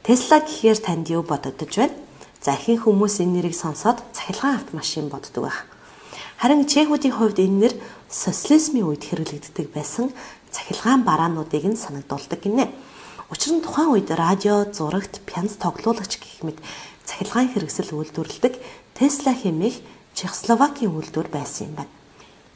Tesla гэхээр танд юу бодогдож байна? За ихэнх хүмүүс энэ нэрийг сонсоод цахилгаан автомашин боддог байх. Харин чехүүдийн хувьд энэ нэр социализмын үед хэрэглэгддэг байсан цахилгаан бараануудыг нь санагдуулдаг гинэ. Учир нь тухайн үед радио, зурагт, пянз тоглуулагч гэх мэт цахилгаан хэрэгсэл үйлдвэрлэдэг Tesla хэмээх Чехословакийн үйлдвэр байсан юм байна.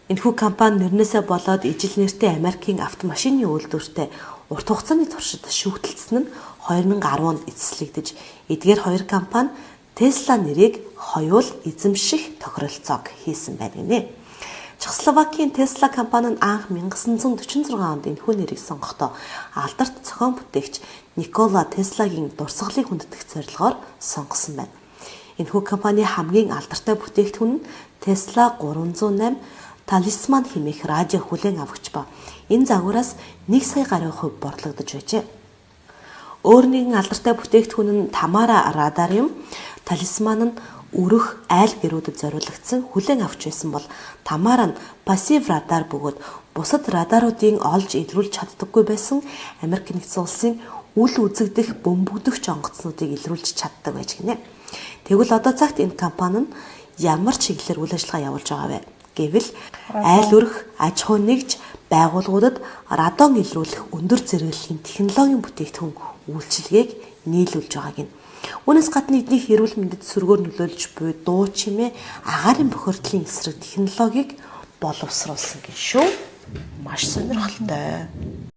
Энэхүү компани нэрнээсээ болоод ижил нэртэй Америкийн автомашины үйлдвэртэй урт хугацааны туршид шүүхтэлцсэн нь 2010 онд эцэслэгдэж, эдгээр хоёр компани Tesla нэрийг хоёул эзэмших тохиролцоог хийсэн байна гинэ. Чехословакийн Tesla компани нь анх 1946 онд энэхүү нэрийг сонгохдоо алдарт зохион бүтээгч Никола Tesla-гийн дурсгалыг хүндэтгэх зорилгоор сонгосон байна. Энэхүү компани хамгийн алдартай бүтээгдэхүүн нь Tesla 308 Талисман хэмээх радио хүлээн авагч ба энэ загвараас 1 сая гаруй хувь борлогдож байжээ. Өөр нэгэн алдартай бүтээгдэхүүн нь Тамара радар юм. Талисман нь өрөх айл гэрүүдэд зориулагдсан хүлээн авч байсан бол Тамара нь пассив радар бөгөөд бусад радаруудын олж илрүүлж чаддаггүй байсан Америк нэгдсэн улсын үл үзэгдэх бөмбөгдөгч онгоцнуудыг илрүүлж чаддаг байж гинэ. Тэгвэл одоо цагт энэ компани нь ямар чиглэлээр үйл ажиллагаа явуулж байгаа вэ гэвэл айл өрх, аж ахуй нэгж байгууллагуудад радон илрүүлэх өндөр зэрэглэлийн технологийн бүтээгдэхүүн үйлчилгээг нийлүүлж байгааг нь. Үүнээс гадна эднийх эрүүл мэндэд сөргөөр нөлөөлж буй дуу чимээ, агаарын бохирдлын эсрэг технологиг боловсруулсан гин шүү. Маш сонирхолтой.